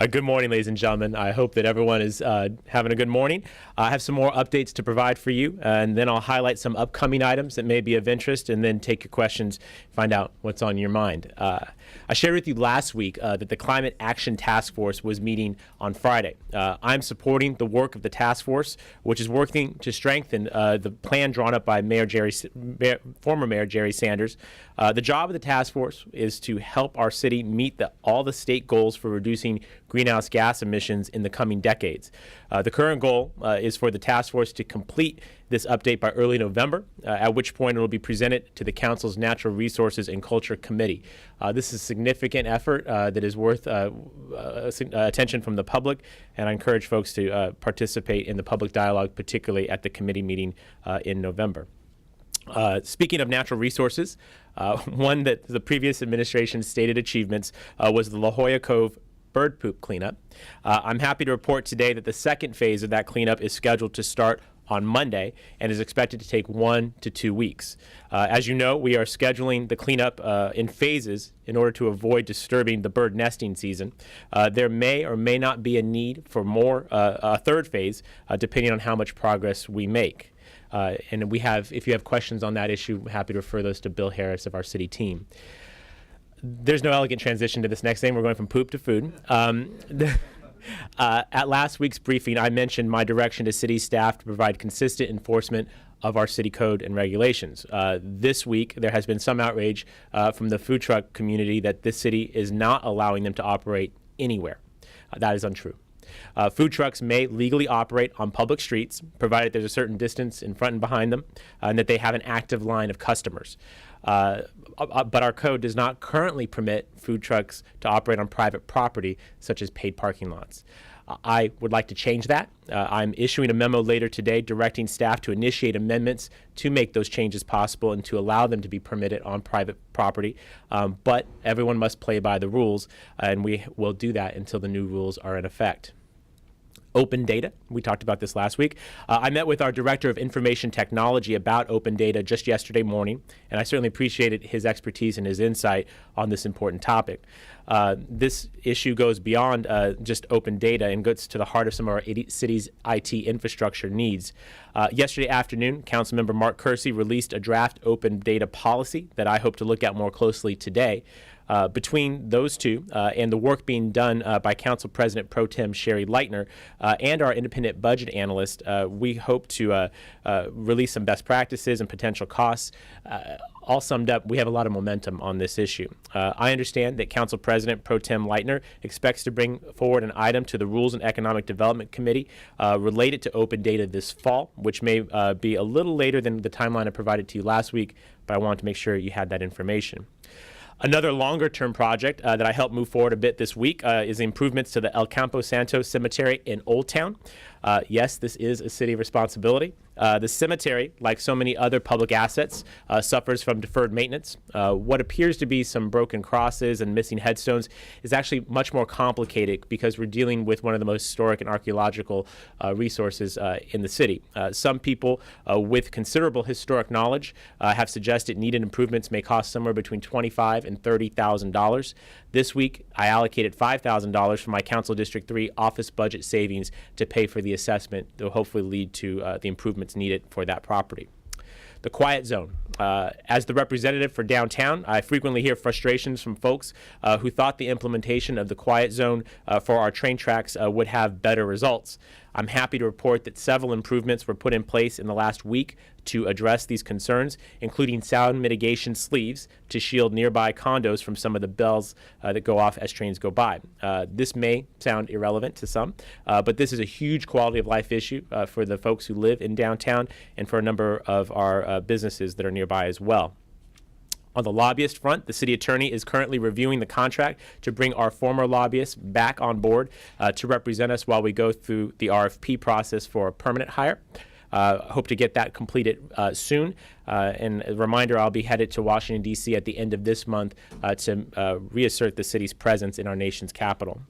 Good morning, ladies and gentlemen. I hope that everyone is having a good morning. I have some more updates to provide for you, and then I'll highlight some upcoming items that may be of interest, and then take your questions, find out what's on your mind. I shared with you last week that the Climate Action Task Force was meeting on Friday. I'm supporting the work of the task force, which is working to strengthen the plan drawn up by former Mayor Jerry Sanders. The job of the task force is to help our city meet all the state goals for reducing greenhouse gas emissions in the coming decades. The current goal is for the task force to complete this update by early November, at which point it will be presented to the Council's Natural Resources and Culture Committee. This is a significant effort that is worth attention from the public, and I encourage folks to participate in the public dialogue, particularly at the committee meeting in November. Speaking of natural resources, one that the previous administration's stated achievements was the La Jolla Cove bird poop cleanup. I'm happy to report today that the second phase of that cleanup is scheduled to start on Monday and is expected to take 1 to 2 weeks. As you know, we are scheduling the cleanup in phases in order to avoid disturbing the bird nesting season. There may or may not be a need for a third phase, depending on how much progress we make. And if you have questions on that issue, I'm happy to refer those to Bill Harris of our city team. There's no elegant transition to this next thing. We're going from poop to food. At last week's briefing, I mentioned my direction to city staff to provide consistent enforcement of our city code and regulations. This week, there has been some outrage from the food truck community that this city is not allowing them to operate anywhere. That is untrue. Food trucks may legally operate on public streets, provided there's a certain distance in front and behind them, and that they have an active line of customers. But our code does not currently permit food trucks to operate on private property, such as paid parking lots. I would like to change that. I'm issuing a memo later today directing staff to initiate amendments to make those changes possible and to allow them to be permitted on private property. But everyone must play by the rules, and we will do that until the new rules are in effect. Open data. We talked about this last week. I met with our Director of Information Technology about open data just yesterday morning, and I certainly appreciated his expertise and his insight on this important topic. This issue goes beyond just open data and gets to the heart of some of our city's IT infrastructure needs. Yesterday afternoon, Councilmember Mark Kersey released a draft open data policy that I hope to look at more closely today. Between those two and the work being done by Council President Pro Tem Sherry Leitner and our independent budget analyst, we hope to release some best practices and potential costs. All summed up, we have a lot of momentum on this issue. I understand that Council President Pro Tem Leitner expects to bring forward an item to the Rules and Economic Development Committee related to open data this fall, which may be a little later than the timeline I provided to you last week, but I wanted to make sure you had that information. Another longer-term project that I helped move forward a bit this week is the improvements to the El Campo Santo Cemetery in Old Town. Yes, this is a city responsibility. The cemetery, like so many other public assets, suffers from deferred maintenance. What appears to be some broken crosses and missing headstones is actually much more complicated because we're dealing with one of the most historic and archaeological resources in the city. Some people with considerable historic knowledge have suggested needed improvements may cost somewhere between $25,000 and $30,000. This week, I allocated $5,000 from my Council District 3 office budget savings to pay for the assessment that will hopefully lead to the improvements needed for that property. The quiet zone. As the representative for downtown, I frequently hear frustrations from folks who thought the implementation of the quiet zone for our train tracks would have better results. I'm happy to report that several improvements were put in place in the last week to address these concerns, including sound mitigation sleeves to shield nearby condos from some of the bells that go off as trains go by. This may sound irrelevant to some, but this is a huge quality of life issue for the folks who live in downtown and for a number of our businesses that are nearby as well. On the lobbyist front, the city attorney is currently reviewing the contract to bring our former lobbyists back on board to represent us while we go through the RFP process for a permanent hire. Hope to get that completed soon. And a reminder, I'll be headed to Washington, D.C. at the end of this month to reassert the city's presence in our nation's capital.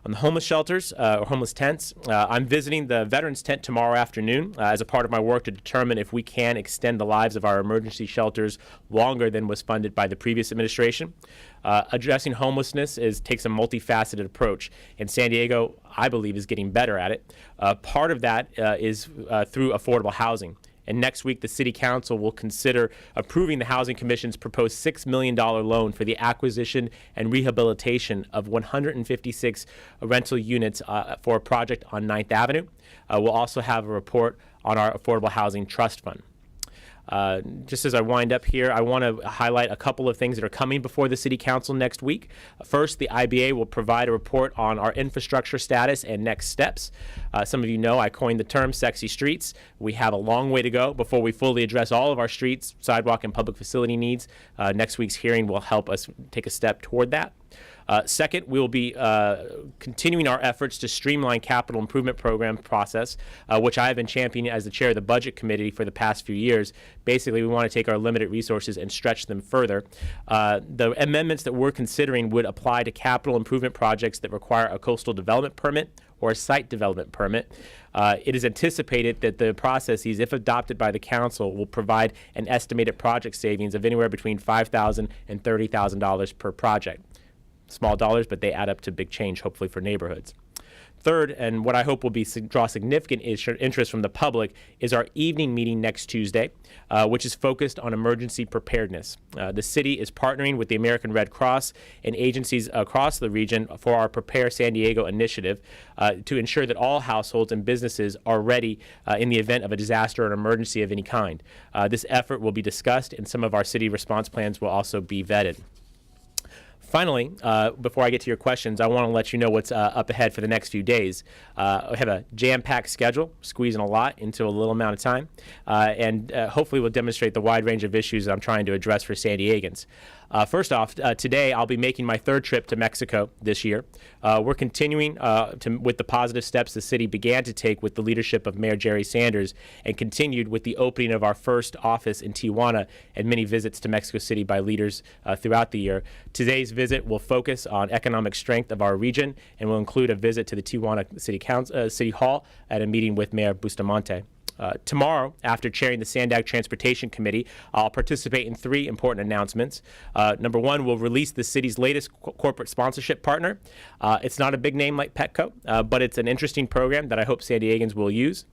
On the homeless shelters or homeless tents, I'm visiting the Veterans Tent tomorrow afternoon as a part of my work to determine if we can extend the lives of our emergency shelters longer than was funded by the previous administration. Addressing homelessness takes a multifaceted approach, and San Diego, I believe, is getting better at it. Part of that is through affordable housing. And next week, the City Council will consider approving the Housing Commission's proposed $6 million loan for the acquisition and rehabilitation of 156 rental units for a project on 9th Avenue. We'll also have a report on our Affordable Housing Trust Fund. Just as I wind up here, I want to highlight a couple of things that are coming before the City Council next week. First, the IBA will provide a report on our infrastructure status and next steps. Some of you know I coined the term sexy streets. We have a long way to go before we fully address all of our streets, sidewalk, and public facility needs. Next week's hearing will help us take a step toward that. Second, we will be continuing our efforts to streamline capital improvement program process, which I have been championing as the chair of the budget committee for the past few years. Basically, we want to take our limited resources and stretch them further. The amendments that we're considering would apply to capital improvement projects that require a coastal development permit or a site development permit. It is anticipated that the processes, if adopted by the council, will provide an estimated project savings of anywhere between $5,000 and $30,000 per project. Small dollars, but they add up to big change, hopefully, for neighborhoods. Third, and what I hope will draw significant interest from the public, is our evening meeting next Tuesday, which is focused on emergency preparedness. The city is partnering with the American Red Cross and agencies across the region for our Prepare San Diego initiative to ensure that all households and businesses are ready in the event of a disaster or an emergency of any kind. This effort will be discussed, and some of our city response plans will also be vetted. Finally, before I get to your questions, I want to let you know what's up ahead for the next few days. I have a jam-packed schedule, squeezing a lot into a little amount of time, and hopefully we'll demonstrate the wide range of issues that I'm trying to address for San Diegans. First off, today I'll be making my third trip to Mexico this year. We're continuing with the positive steps the city began to take with the leadership of Mayor Jerry Sanders and continued with the opening of our first office in Tijuana and many visits to Mexico City by leaders throughout the year. Today's visit will focus on economic strength of our region and will include a visit to the Tijuana City Hall at a meeting with Mayor Bustamante. Tomorrow, after chairing the Sandag Transportation Committee, I'll participate in three important announcements. Number one, we'll release the city's latest corporate sponsorship partner. It's not a big name like Petco, but it's an interesting program that I hope San Diegans will use.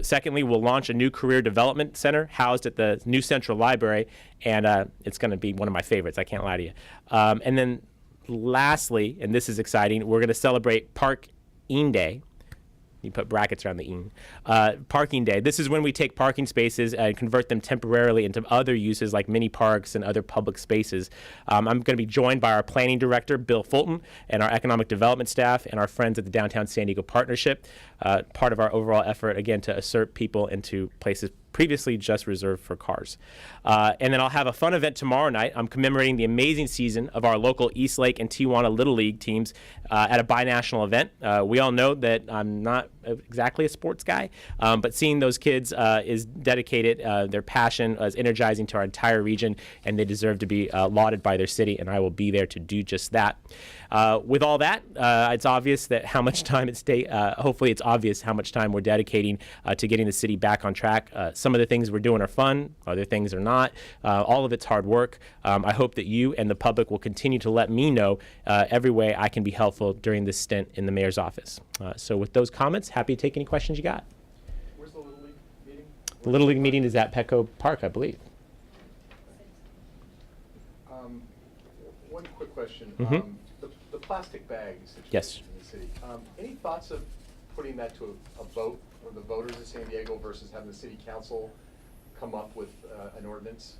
Secondly, we'll launch a new career development center housed at the new Central Library, and it's going to be one of my favorites, I can't lie to you. And then lastly, and this is exciting, we're going to celebrate Parking Day. You put brackets around the "ing." Parking Day. This is when we take parking spaces and convert them temporarily into other uses like mini parks and other public spaces. I'm going to be joined by our planning director, Bill Fulton, and our economic development staff and our friends at the Downtown San Diego Partnership, part of our overall effort, again, to assert people into places previously just reserved for cars. And then I'll have a fun event tomorrow night. I'm commemorating the amazing season of our local East Lake and Tijuana Little League teams at a binational event. We all know that I'm not exactly a sports guy, but seeing those kids is dedicated. Their passion is energizing to our entire region, and they deserve to be lauded by their city, and I will be there to do just that. With all that, it's obvious that how much time hopefully it's obvious how much time we're dedicating to getting the city back on track. Some of the things we're doing are fun, other things are not. All of it's hard work. I hope that you and the public will continue to let me know every way I can be helpful during this stint in the mayor's office. So with those comments, happy to take any questions you got. Where's the Little League meeting? The Little League meeting is at Petco Park, I believe. One quick question. Mm-hmm. The plastic bag situation Yes. in the city. Any thoughts of putting that to a vote for the voters of San Diego versus having the city council come up with an ordinance?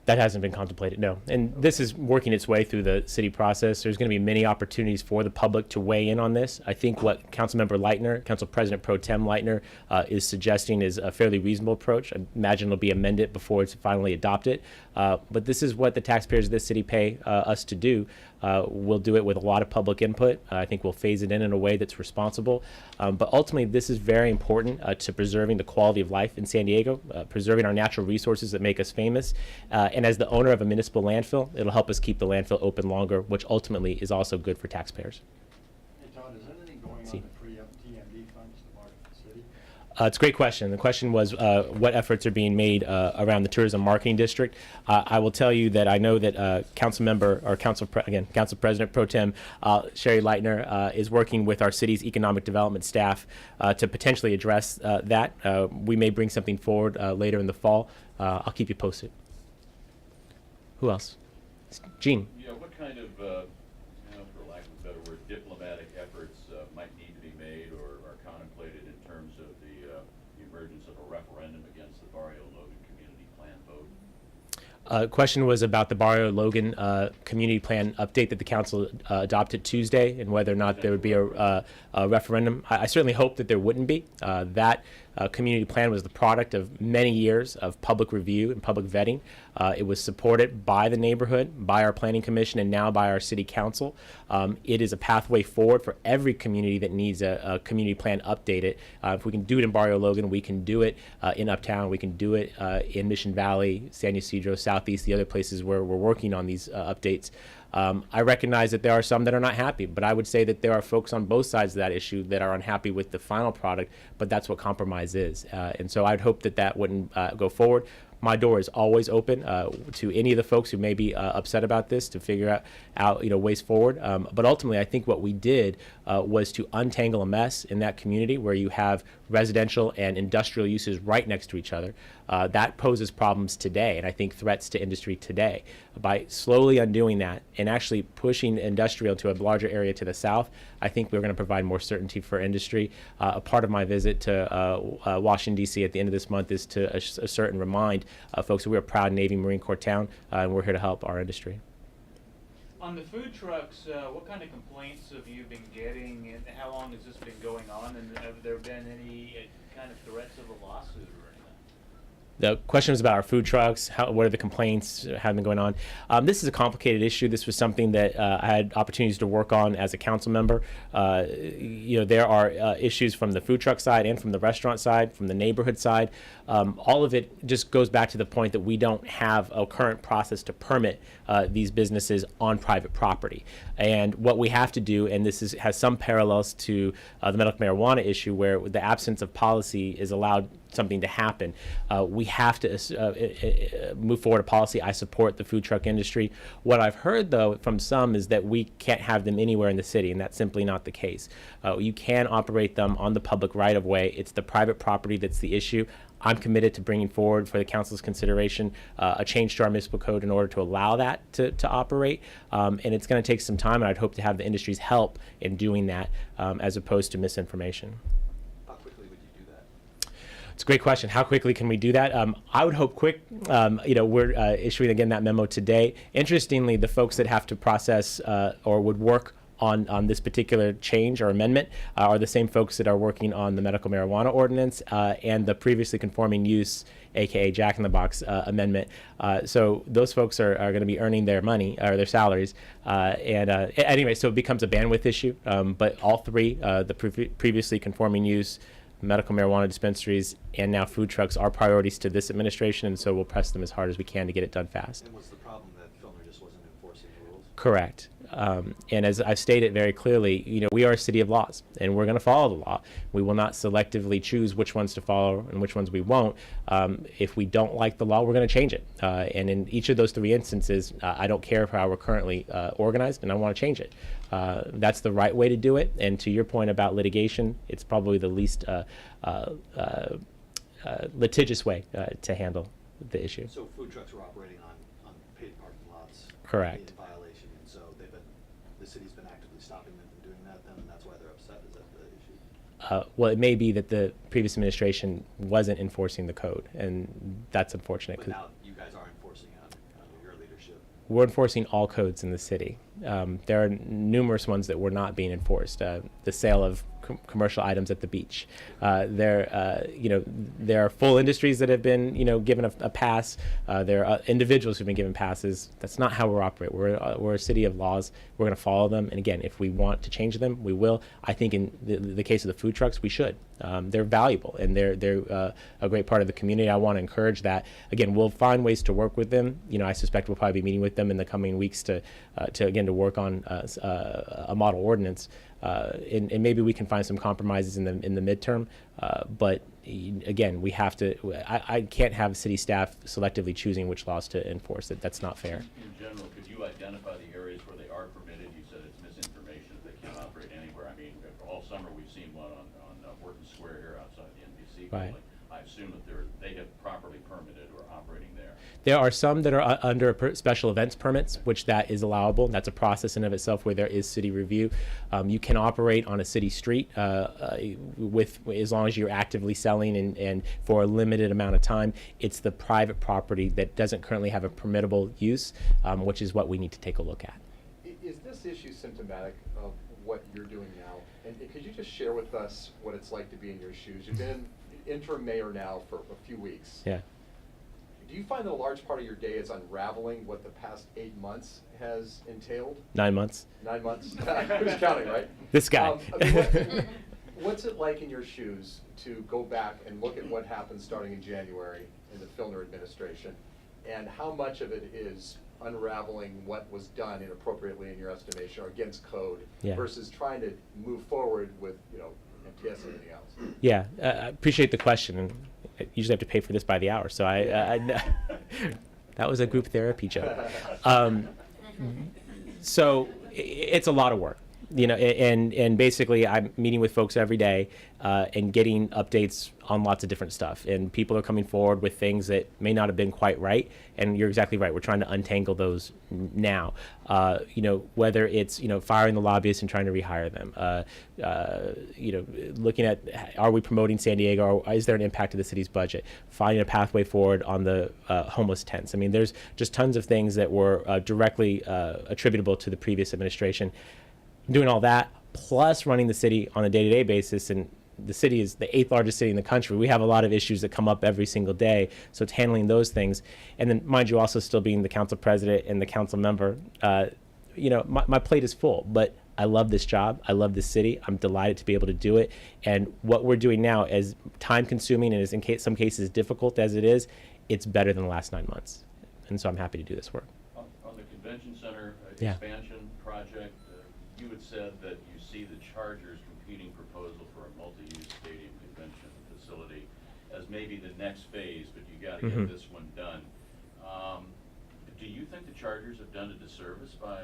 That hasn't been contemplated, no. And this is working its way through the city process. There's going to be many opportunities for the public to weigh in on this. I think what Councilmember Leitner, Council President Pro Tem Leitner, is suggesting is a fairly reasonable approach. I imagine it'll be amended before it's finally adopted. But this is what the taxpayers of this city pay us to do. We'll do it with a lot of public input. I think we'll phase it in a way that's responsible. But ultimately, this is very important to preserving the quality of life in San Diego, preserving our natural resources that make us famous. And as the owner of a municipal landfill, it'll help us keep the landfill open longer, which ultimately is also good for taxpayers. And It's a great question. The question was what efforts are being made around the tourism marketing district. I will tell you that I know that Council President Pro Tem Sherry Leitner is working with our city's economic development staff to potentially address that. We may bring something forward later in the fall. I'll keep you posted. Who else? Gene. Yeah, what kind of, for lack of a better word, diplomatic efforts might need to be made or are contemplated in terms of the emergence of a referendum against the Barrio Logan Community Plan vote? Question was about the Barrio Logan community plan update that the council adopted Tuesday, and whether or not there would be a referendum. I certainly hope that there wouldn't be. That community plan was the product of many years of public review and public vetting. It was supported by the neighborhood, by our planning commission, and now by our city council. It is a pathway forward for every community that needs a community plan updated. If we can do it in Barrio Logan, we can do it in Uptown, we can do it in Mission Valley, San Ysidro, Southeast, the other places where we're working on these updates. I recognize that there are some that are not happy, but I would say that there are folks on both sides of that issue that are unhappy with the final product, but that's what compromise is. And so I'd hope that that wouldn't go forward. My door is always open to any of the folks who may be upset about this to figure out ways forward. But ultimately, I think what we did was to untangle a mess in that community where you have residential and industrial uses right next to each other. That poses problems today, and I think threats to industry today. By slowly undoing that and actually pushing industrial to a larger area to the south, I think we're going to provide more certainty for industry. A part of my visit to Washington, D.C. at the end of this month is to assert and remind folks that we're a proud Navy Marine Corps town, and we're here to help our industry. On the food trucks, what kind of complaints have you been getting, and how long has this been going on, and have there been any kind of threats of a lawsuit or anything? The question was about our food trucks. What are the complaints have been going on? This is a complicated issue. This was something that I had opportunities to work on as a council member. There are issues from the food truck side and from the restaurant side, from the neighborhood side. All of it just goes back to the point that we don't have a current process to permit these businesses on private property. And what we have to do, and this has some parallels to the medical marijuana issue, where the absence of policy is allowed something to happen. We have to move forward a policy. I support the food truck industry. What I've heard, though, from some is that we can't have them anywhere in the city, and that's simply not the case. You can operate them on the public right-of-way. It's the private property that's the issue. I'm committed to bringing forward for the council's consideration a change to our municipal code in order to allow that to operate. And it's going to take some time, and I'd hope to have the industry's help in doing that as opposed to misinformation. How quickly would you do that? It's a great question. How quickly can we do that? I would hope quick. We're issuing again that memo today. Interestingly, the folks that have to process or would work on this particular change or amendment are the same folks that are working on the medical marijuana ordinance and the previously conforming use, aka Jack in the Box amendment. So those folks are going to be earning their money or their salaries. Anyway, so it becomes a bandwidth issue. But all three, the previously conforming use, medical marijuana dispensaries, and now food trucks are priorities to this administration, and so we'll press them as hard as we can to get it done fast. And what's the problem, that Filner just wasn't enforcing the rules? Correct. And as I've stated very clearly, we are a city of laws, and we're going to follow the law. We will not selectively choose which ones to follow and which ones we won't. If we don't like the law, we're going to change it. And in each of those three instances, I don't care how we're currently organized, and I want to change it. That's the right way to do it. And to your point about litigation, it's probably the least litigious way to handle the issue. So food trucks were operating on paid parking lots. Correct. In violation, and so the city's been actively stopping them from doing that then, and that's why they're upset. Is that the issue? Well, it may be that the previous administration wasn't enforcing the code, and that's unfortunate. But now you guys are enforcing it under your leadership. We're enforcing all codes in the city. There are numerous ones that were not being enforced. The sale of commercial items at the beach. There are full industries that have been, given a pass. There are individuals who've been given passes. That's not how we're operating. We're a city of laws. We're going to follow them. And again, if we want to change them, we will. I think in the case of the food trucks, we should. They're valuable, and they're a great part of the community. I want to encourage that. Again, we'll find ways to work with them. I suspect we'll probably be meeting with them in the coming weeks to work on a model ordinance. And maybe we can find some compromises in the midterm. But again, we have to, I can't have city staff selectively choosing which laws to enforce. That's not fair. In general, could you identify the areas where they are permitted? You said it's misinformation, that they can't operate anywhere. I mean, all summer we've seen one on Horton Square here outside the NBC Right. building. I assume that they have properly permitted or operating there. There are some that are under special events permits, which that is allowable. That's a process in of itself where there is city review. You can operate on a city street with as long as you're actively selling and for a limited amount of time. It's the private property that doesn't currently have a permittable use, which is what we need to take a look at. Is this issue symptomatic of what you're doing now? And could you just share with us what it's like to be in your shoes? You've been interim mayor now for a few weeks. Yeah. Do you find that a large part of your day is unraveling what the past 8 months has entailed? 9 months. 9 months? Who's counting, right? This guy. I mean, what's it like in your shoes to go back and look at what happened starting in January in the Filner administration, and how much of it is unraveling what was done inappropriately in your estimation or against code Yeah. versus trying to move forward with, MTS and everything else? Yeah, I appreciate the question. And I usually have to pay for this by the hour, so that was a group therapy joke. So it's a lot of work, and basically I'm meeting with folks every day and getting updates on lots of different stuff. And people are coming forward with things that may not have been quite right. And you're exactly right. We're trying to untangle those now. Whether it's, firing the lobbyists and trying to rehire them, looking at, are we promoting San Diego, or is there an impact to the city's budget? Finding a pathway forward on the homeless tents. I mean, there's just tons of things that were directly attributable to the previous administration. Doing all that, plus running the city on a day-to-day basis, and the city is the 8th largest city in the country. We have a lot of issues that come up every single day, so it's handling those things. And then, mind you, also still being the council president and the council member, my plate is full, but I love this job. I love this city. I'm delighted to be able to do it. And what we're doing now, as time-consuming and as some cases difficult as it is, it's better than the last 9 months. And so I'm happy to do this work. On the convention center Yeah. expansion project, you had said that you see the Chargers competing proposal for a multi-use stadium convention facility as maybe the next phase, but you got to get this one done. Do you think the Chargers have done a disservice by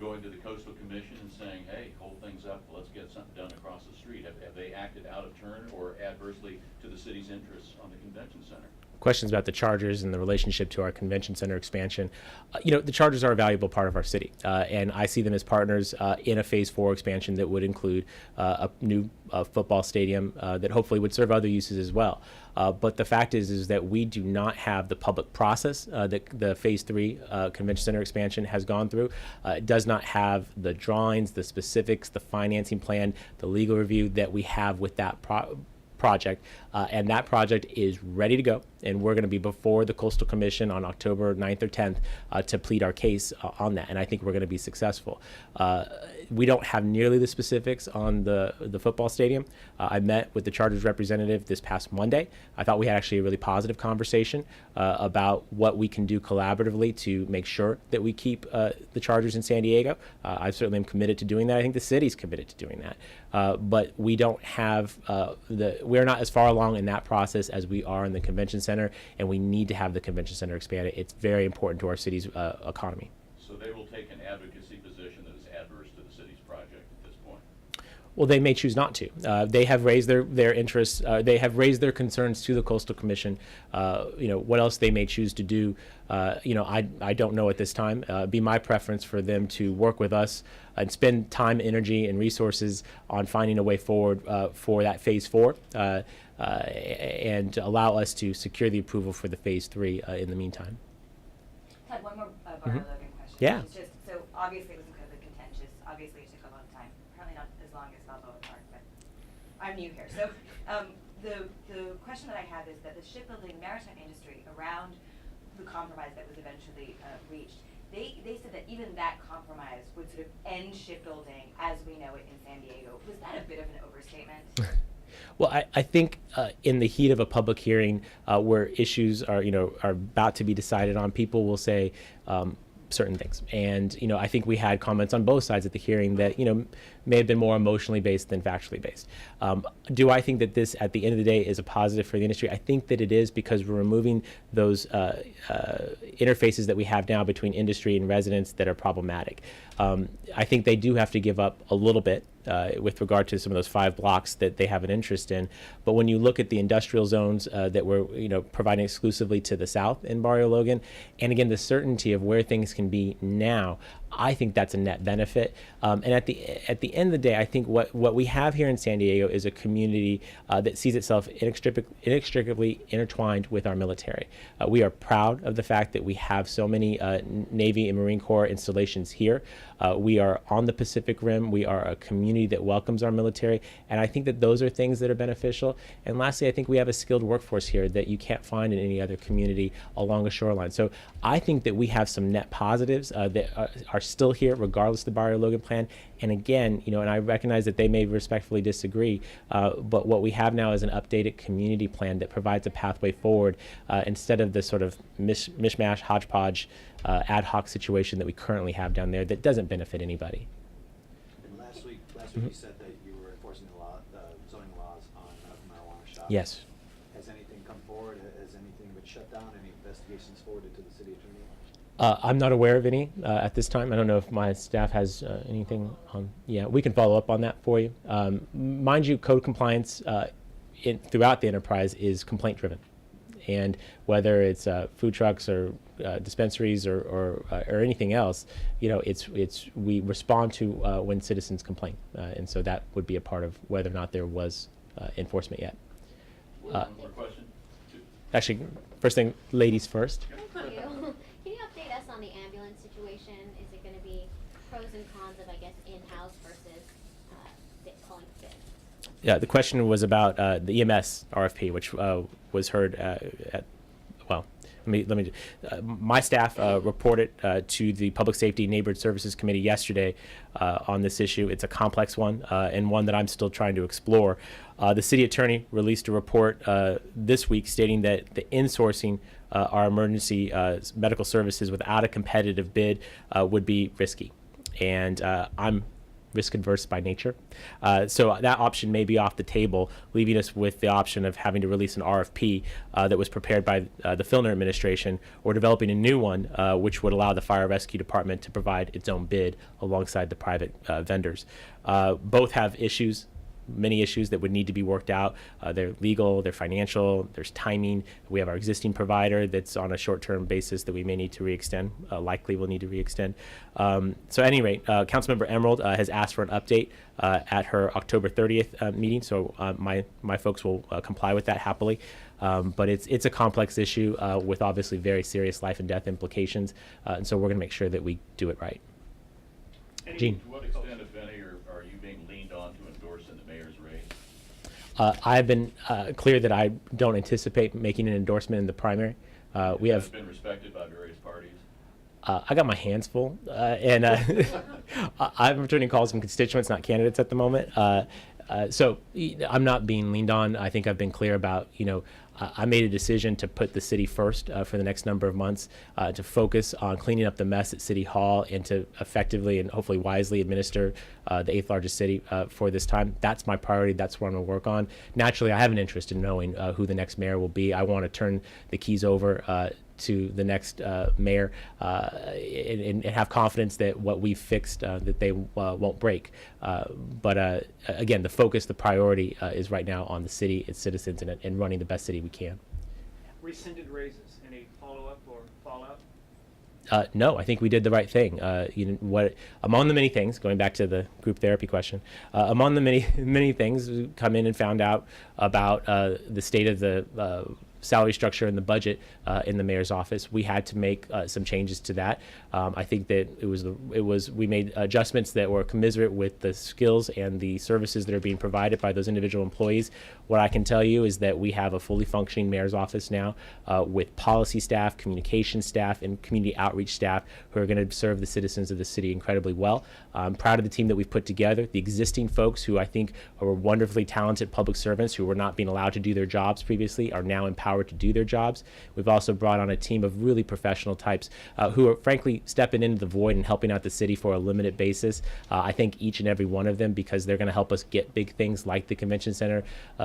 going to the Coastal Commission and saying, hey, hold things up, let's get something done across the street? Have they acted out of turn or adversely to the city's interests on the convention center? Questions about the Chargers and the relationship to our convention center expansion. The Chargers are a valuable part of our city, and I see them as partners in a Phase 4 expansion that would include a new football stadium that hopefully would serve other uses as well. But the fact is that we do not have the public process that the Phase 3 convention center expansion has gone through. It does not have the drawings, the specifics, the financing plan, the legal review that we have with that project, and that project is ready to go, and we're going to be before the Coastal Commission on October 9th or 10th to plead our case on that, and I think we're going to be successful. We don't have nearly the specifics on the football stadium. I met with the Chargers representative this past Monday. I thought we had actually a really positive conversation about what we can do collaboratively to make sure that we keep the Chargers in San Diego. I certainly am committed to doing that. I think the city's committed to doing that. But we don't have we're not as far along in that process as we are in the convention center, and we need to have the convention center expanded. It's very important to our city's economy. So they will take an advocacy position that is adverse to the city's project at this point? Well, they may choose not to. They have raised their interests. They have raised their concerns to the Coastal Commission. What else they may choose to do, I don't know at this time. It'd be my preference for them to work with us and spend time, energy, and resources on finding a way forward for that Phase 4 and allow us to secure the approval for the Phase 3 in the meantime. Ted, one more Barbara Logan question. Yeah. It's just, so obviously it was incredibly contentious. Obviously it took a long time. Apparently not as long as Balboa Park, but I'm new here. So the question that I have is that the shipbuilding maritime industry around the compromise that was eventually reached, they said that even that compromise would sort of end shipbuilding as we know it in San Diego. Was that a bit of an overstatement? Well, I think in the heat of a public hearing where issues are about to be decided on, people will say, certain things. And, I think we had comments on both sides at the hearing that, may have been more emotionally based than factually based. Do I think that this, at the end of the day, is a positive for the industry? I think that it is, because we're removing those interfaces that we have now between industry and residents that are problematic. I think they do have to give up a little bit with regard to some of those 5 blocks that they have an interest in. But when you look at the industrial zones that we're providing exclusively to the south in Barrio Logan, and again, the certainty of where things can be now, I think that's a net benefit. And at the end of the day, I think what we have here in San Diego is a community that sees itself inextricably intertwined with our military. We are proud of the fact that we have so many Navy and Marine Corps installations here. We are on the Pacific Rim. We are a community that welcomes our military, and I think that those are things that are beneficial. And lastly, I think we have a skilled workforce here that you can't find in any other community along a shoreline. So I think that we have some net positives that are still here regardless of the Barrio Logan plan. And again, and I recognize that they may respectfully disagree, but what we have now is an updated community plan that provides a pathway forward instead of the sort of mishmash, hodgepodge, ad hoc situation that we currently have down there that doesn't benefit anybody. And last week Mhm. you said that you were enforcing the zoning laws on marijuana shops. Yes. Has anything come forward? Has anything been shut down? Any investigations forwarded to the city attorney? I'm not aware of any at this time. I don't know if my staff has anything on. Yeah, we can follow up on that for you. Mind you, code compliance throughout the enterprise is complaint driven. And whether it's food trucks or dispensaries or anything else, we respond to when citizens complain, and so that would be a part of whether or not there was enforcement yet. One more question? Actually, first thing, ladies first. Thank you. Can you update us on the ambulance situation? Is it going to be pros and cons of, I guess, in-house versus calling bids? Yeah, the question was about the EMS RFP, which was heard at. Well, let me. My staff reported to the Public Safety Neighborhood Services Committee yesterday on this issue. It's a complex one and one that I'm still trying to explore. The city attorney released a report this week stating that the insourcing our emergency medical services without a competitive bid would be risky, and I'm risk adverse by nature. So that option may be off the table, leaving us with the option of having to release an RFP that was prepared by the Filner administration, or developing a new one which would allow the fire rescue department to provide its own bid alongside the private vendors. Both have issues, many issues that would need to be worked out. They're legal, they're financial, there's timing. We have our existing provider that's on a short-term basis that we may need to re-extend, likely will need to re-extend. So at any rate, Councilmember Emerald has asked for an update at her October 30th meeting, so my folks will comply with that happily. But it's a complex issue with obviously very serious life and death implications, and so we're going to make sure that we do it right. Gene. To what extent, if any, are you being leaned on to endorse in the mayor's race? I've been clear that I don't anticipate making an endorsement in the primary. We Has have. been respected by various parties? I got my hands full, and I'm returning calls from constituents, not candidates, at the moment. So I'm not being leaned on. I think I've been clear about, I made a decision to put the city first for the next number of months, to focus on cleaning up the mess at City Hall and to effectively and hopefully wisely administer the 8th largest city for this time. That's my priority. That's what I'm going to work on. Naturally, I have an interest in knowing who the next mayor will be. I want to turn the keys over to the next mayor and have confidence that what we've fixed, that they won't break. But again, the focus, the priority is right now on the city, its citizens, and running the best city we can. Rescinded raises, any follow-up or fallout? No, I think we did the right thing. What among the many things, going back to the group therapy question, among the many things, we come in and found out about the state of the salary structure and the budget in the mayor's office. We had to make some changes to that. I think that we made adjustments that were commiserate with the skills and the services that are being provided by those individual employees. What I can tell you is that we have a fully functioning mayor's office now with policy staff, communication staff, and community outreach staff who are going to serve the citizens of the city incredibly well. I'm proud of the team that we've put together. The existing folks who I think are wonderfully talented public servants who were not being allowed to do their jobs previously are now empowered empowered to do their jobs. We've also brought on a team of really professional types who are frankly stepping into the void and helping out the city for a limited basis. I think each and every one of them, because they're going to help us get big things like the convention center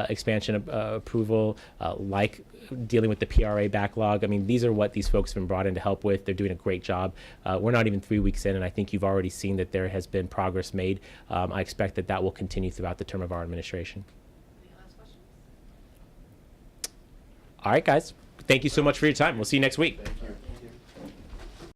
expansion approval, like dealing with the PRA backlog. I mean, these are what these folks have been brought in to help with. They're doing a great job. We're not even 3 weeks in, and I think you've already seen that there has been progress made. I expect that that will continue throughout the term of our administration. Any last questions? All right, guys. Thank you so much for your time. We'll see you next week. Thank you.